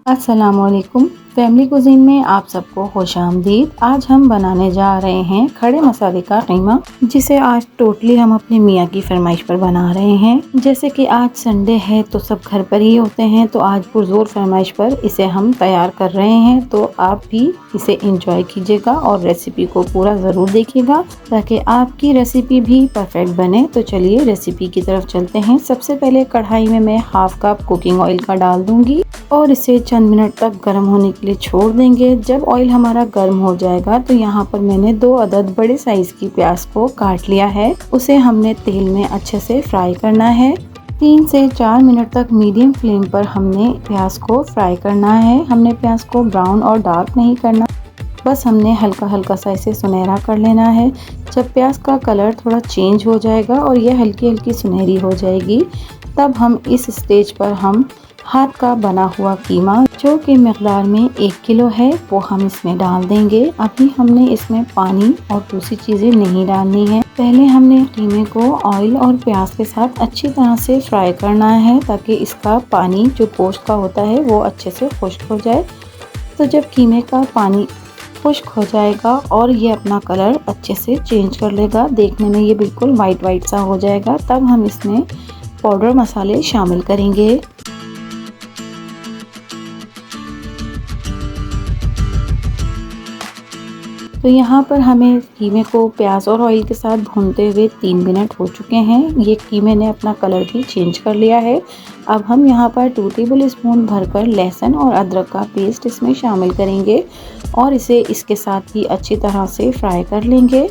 अस्सलामुअलैकुम। Family cuisine में आप सबको खुशामदीद। आज हम बनाने जा रहे हैं खड़े मसाले का कीमा, जिसे आज टोटली हम अपने मियाँ की फरमाइश पर बना रहे हैं। जैसे कि आज संडे है तो सब घर पर ही होते हैं, तो आज पुरजोर फरमाइश पर इसे हम तैयार कर रहे हैं। तो आप भी इसे इंजॉय कीजिएगा और रेसिपी को पूरा ज़रूर देखिएगा ताकि आपकी रेसिपी भी परफेक्ट बने। तो चलिए रेसिपी की तरफ चलते हैं। सबसे पहले कढ़ाई में मैं हाफ कप कुकिंग ऑयल का डाल दूंगी और इसे चंद मिनट तक गर्म होने के लिए छोड़ देंगे। जब ऑयल हमारा गर्म हो जाएगा तो यहाँ पर मैंने 2 अदद बड़े साइज की प्याज को काट लिया है। उसे हमने तेल में अच्छे से फ्राई करना है। 3 से 4 मिनट तक मीडियम फ्लेम पर हमने प्याज को फ्राई करना है। हमने प्याज को ब्राउन और डार्क नहीं करना, बस हमने हल्का हल्का सा इसे सुनहरा कर लेना है। जब प्याज का कलर थोड़ा चेंज हो जाएगा और यह हल्की हल्की सुनहरी हो जाएगी, तब हम इस स्टेज पर हम हाथ का बना हुआ कीमा, जो कि मकदार में 1 किलो है, वो हम इसमें डाल देंगे। अभी हमने इसमें पानी और दूसरी चीज़ें नहीं डालनी है। पहले हमने कीमे को ऑयल और प्याज के साथ अच्छी तरह से फ्राई करना है ताकि इसका पानी जो गोश्त का होता है वो अच्छे से खुश्क हो जाए। तो जब कीमे का पानी खुश्क हो जाएगा और ये अपना कलर अच्छे से चेंज कर लेगा, देखने में ये बिल्कुल वाइट वाइट सा हो जाएगा, तब हम इसमें पाउडर मसाले शामिल करेंगे। तो यहाँ पर हमें कीमे को प्याज और ऑयल के साथ भूनते हुए 3 मिनट हो चुके हैं। ये कीमे ने अपना कलर भी चेंज कर लिया है। अब हम यहाँ पर 2 टेबल स्पून भरकर लहसुन और अदरक का पेस्ट इसमें शामिल करेंगे और इसे इसके साथ ही अच्छी तरह से फ्राई कर लेंगे।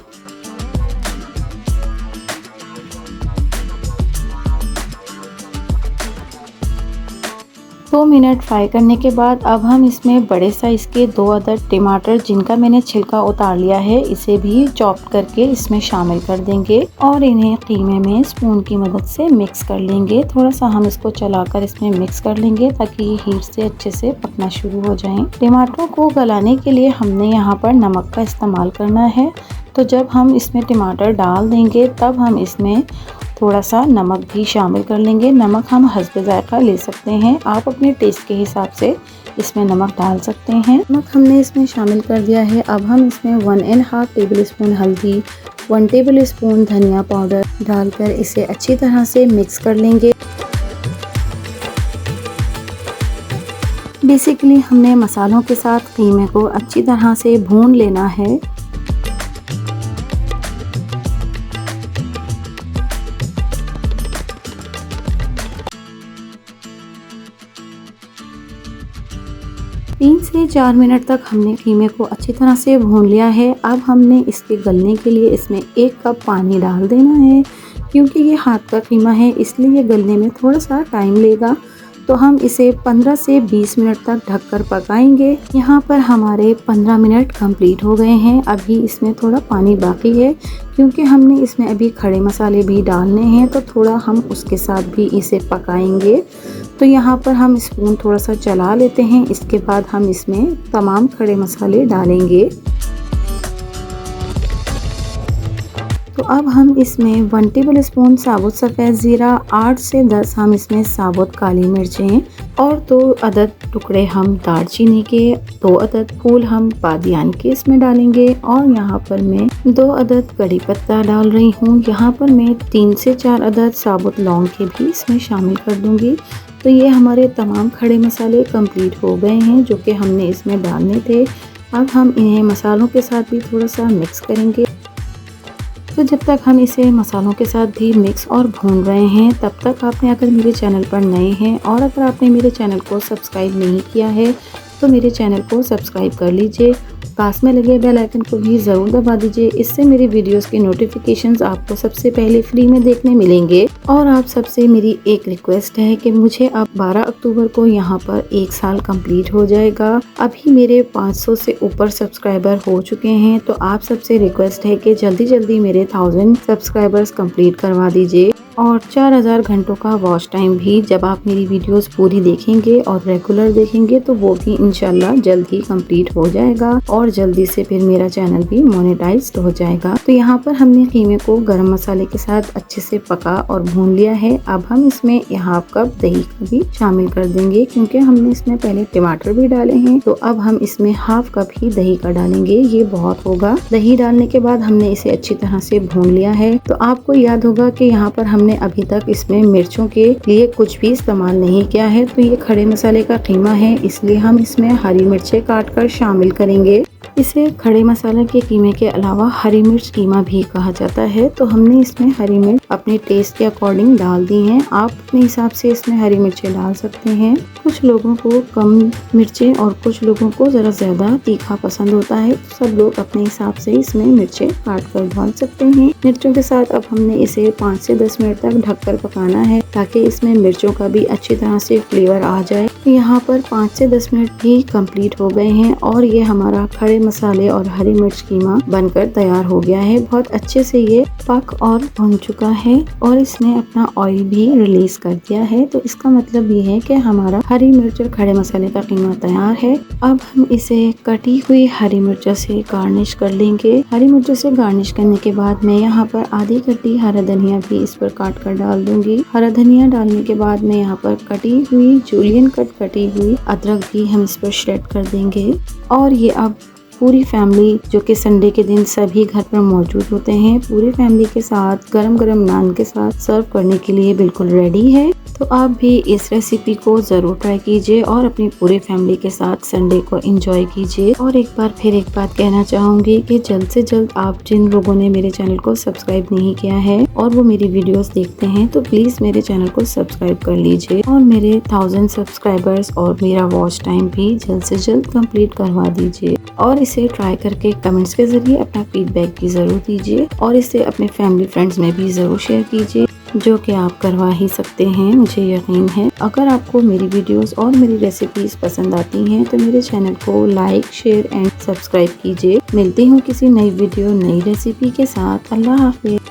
दो मिनट फ्राई करने के बाद अब हम इसमें बड़े साइज़ के 2 अदद टमाटर, जिनका मैंने छिलका उतार लिया है, इसे भी चॉप करके इसमें शामिल कर देंगे और इन्हें कीमे में स्पून की मदद से मिक्स कर लेंगे। थोड़ा सा हम इसको चलाकर इसमें मिक्स कर लेंगे ताकि ये हीट से अच्छे से पकना शुरू हो जाएं। टमाटरों को गलाने के लिए हमने यहाँ पर नमक का इस्तेमाल करना है। तो जब हम इसमें टमाटर डाल देंगे तब हम इसमें थोड़ा सा नमक भी शामिल कर लेंगे। नमक हम हस्बे ज़ायक़ा ले सकते हैं, आप अपने टेस्ट के हिसाब से इसमें नमक डाल सकते हैं। नमक हमने इसमें शामिल कर दिया है। अब हम इसमें 1½ टेबल स्पून हल्दी, 1 टेबल स्पून धनिया पाउडर डालकर इसे अच्छी तरह से मिक्स कर लेंगे। बेसिकली हमने मसालों के साथ कीमे को अच्छी तरह से भून लेना है। तीन से 4 मिनट तक हमने कीमे को अच्छी तरह से भून लिया है। अब हमने इसके गलने के लिए इसमें 1 कप पानी डाल देना है। क्योंकि ये हाथ का कीमा है इसलिए ये गलने में थोड़ा सा टाइम लेगा, तो हम इसे 15 से 20 मिनट तक ढककर पकाएंगे। यहाँ पर हमारे 15 मिनट कंप्लीट हो गए हैं। अभी इसमें थोड़ा पानी बाकी है क्योंकि हमने इसमें अभी खड़े मसाले भी डालने हैं, तो थोड़ा हम उसके साथ भी इसे पकाएंगे। तो यहाँ पर हम स्पून थोड़ा सा चला लेते हैं। इसके बाद हम इसमें तमाम खड़े मसाले डालेंगे। तो अब हम इसमें 1 टेबल स्पून साबुत सफ़ेद ज़ीरा, 8 से 10 हम इसमें साबुत काली मिर्चें और 2 अदद टुकड़े हम दालचीनी के, 2 अदद फूल हम बादियान के इसमें डालेंगे और यहाँ पर मैं 2 अदद कड़ी पत्ता डाल रही हूँ। यहाँ पर मैं 3 से 4 अदद साबुत लौंग के भी इसमें शामिल कर दूँगी। तो ये हमारे तमाम खड़े मसाले कंप्लीट हो गए हैं जो कि हमने इसमें डालने थे। अब हम इन्हें मसालों के साथ भी थोड़ा सा मिक्स करेंगे। तो जब तक हम इसे मसालों के साथ भी मिक्स और भून रहे हैं, तब तक आपने अगर मेरे चैनल पर नए हैं और अगर आपने मेरे चैनल को सब्सक्राइब नहीं किया है तो मेरे चैनल को सब्सक्राइब कर लीजिए। पास में लगे बेल आइकन को भी ज़रूर दबा दीजिए, इससे मेरी वीडियोस के नोटिफिकेशंस आपको सबसे पहले फ्री में देखने मिलेंगे। और आप सबसे मेरी एक रिक्वेस्ट है कि मुझे अब 12 अक्टूबर को यहाँ पर 1 साल कंप्लीट हो जाएगा। अभी मेरे 500 से ऊपर सब्सक्राइबर हो चुके हैं, तो आप सबसे रिक्वेस्ट है कि जल्दी जल्दी मेरे 1000 सब्सक्राइबर्स कंप्लीट करवा दीजिए। और 4000 घंटों का वॉच टाइम भी। जब आप मेरी वीडियोस पूरी देखेंगे और रेगुलर देखेंगे तो वो भी इंशाल्लाह जल्द ही कंप्लीट हो जाएगा और जल्दी से फिर मेरा चैनल भी मोनेटाइज्ड हो जाएगा। तो यहाँ पर हमने कीमे को गरम मसाले के साथ अच्छे से पका और भून लिया है। अब हम इसमें हाफ कप दही का भी शामिल कर देंगे, क्योंकि हमने इसमें पहले टमाटर भी डाले हैं। तो अब हम इसमें हाफ कप ही दही का डालेंगे, ये बहुत होगा। दही डालने के बाद हमने इसे अच्छी तरह से भून लिया है। तो आपको याद होगा कि यहाँ पर हमने अभी तक इसमें मिर्चों के लिए कुछ भी इस्तेमाल नहीं किया है। तो ये खड़े मसाले का कीमा है, इसलिए हम इसमें हरी मिर्चें काटकर शामिल करेंगे। इसे खड़े मसाले के कीमे के अलावा हरी मिर्च कीमा भी कहा जाता है। तो हमने इसमें हरी मिर्च अपने टेस्ट के अकॉर्डिंग डाल दी हैं। आप अपने हिसाब से इसमें हरी मिर्चें डाल सकते हैं। कुछ लोगों को कम मिर्चें और कुछ लोगों को जरा ज्यादा तीखा पसंद होता है। सब लोग अपने हिसाब से इसमें मिर्चें काट कर डाल सकते हैं। मिर्चों के साथ अब हमने इसे 5 से 10 मिनट तक ढककर पकाना है, ताकि इसमें मिर्चों का भी अच्छी तरह से फ्लेवर आ जाए। यहाँ पर 5 से 10 मिनट भी कंप्लीट हो गए हैं और ये हमारा खड़े मसाले और हरी मिर्च कीमा बनकर तैयार हो गया है। बहुत अच्छे से ये पक और भुन चुका है और इसने अपना ऑयल भी रिलीज कर दिया है। तो इसका मतलब ये है कि हमारा हरी मिर्च और खड़े मसाले का कीमा तैयार है। अब हम इसे कटी हुई हरी मिर्चों से गार्निश कर लेंगे। हरी मिर्चों से गार्निश करने के बाद मैं यहाँ पर आधी कटी हरा धनिया भी इस पर काट कर डाल दूंगी। हरा धनिया डालने के बाद मैं यहाँ पर कटी हुई जूलियन कट कटी हुई अदरक भी हम इस पर श्रेड कर देंगे। और ये अब पूरी फैमिली, जो कि संडे के दिन सभी घर पर मौजूद होते हैं, पूरी फैमिली के साथ गरम गरम नान के साथ सर्व करने के लिए बिल्कुल रेडी है। तो आप भी इस रेसिपी को ज़रूर ट्राई कीजिए और अपनी पूरी फैमिली के साथ संडे को एंजॉय कीजिए। और एक बात कहना चाहूँगी कि जल्द से जल्द आप जिन लोगों ने मेरे चैनल को सब्सक्राइब नहीं किया है और वो मेरी वीडियोस देखते हैं, तो प्लीज़ मेरे चैनल को सब्सक्राइब कर लीजिए और मेरे 1000 सब्सक्राइबर्स और मेरा वॉच टाइम भी जल्द से जल्द कंप्लीट करवा दीजिए। और इसे ट्राई करके कमेंट्स के जरिए अपना फीडबैक भी ज़रूर दीजिए और इसे अपने फैमिली फ्रेंड्स में भी ज़रूर शेयर कीजिए, जो कि आप करवा ही सकते हैं, मुझे यकीन है। अगर आपको मेरी वीडियोस और मेरी रेसिपीज पसंद आती हैं तो मेरे चैनल को लाइक, शेयर एंड सब्सक्राइब कीजिए। मिलती हूँ किसी नई वीडियो, नई रेसिपी के साथ। अल्लाह हाफिज़।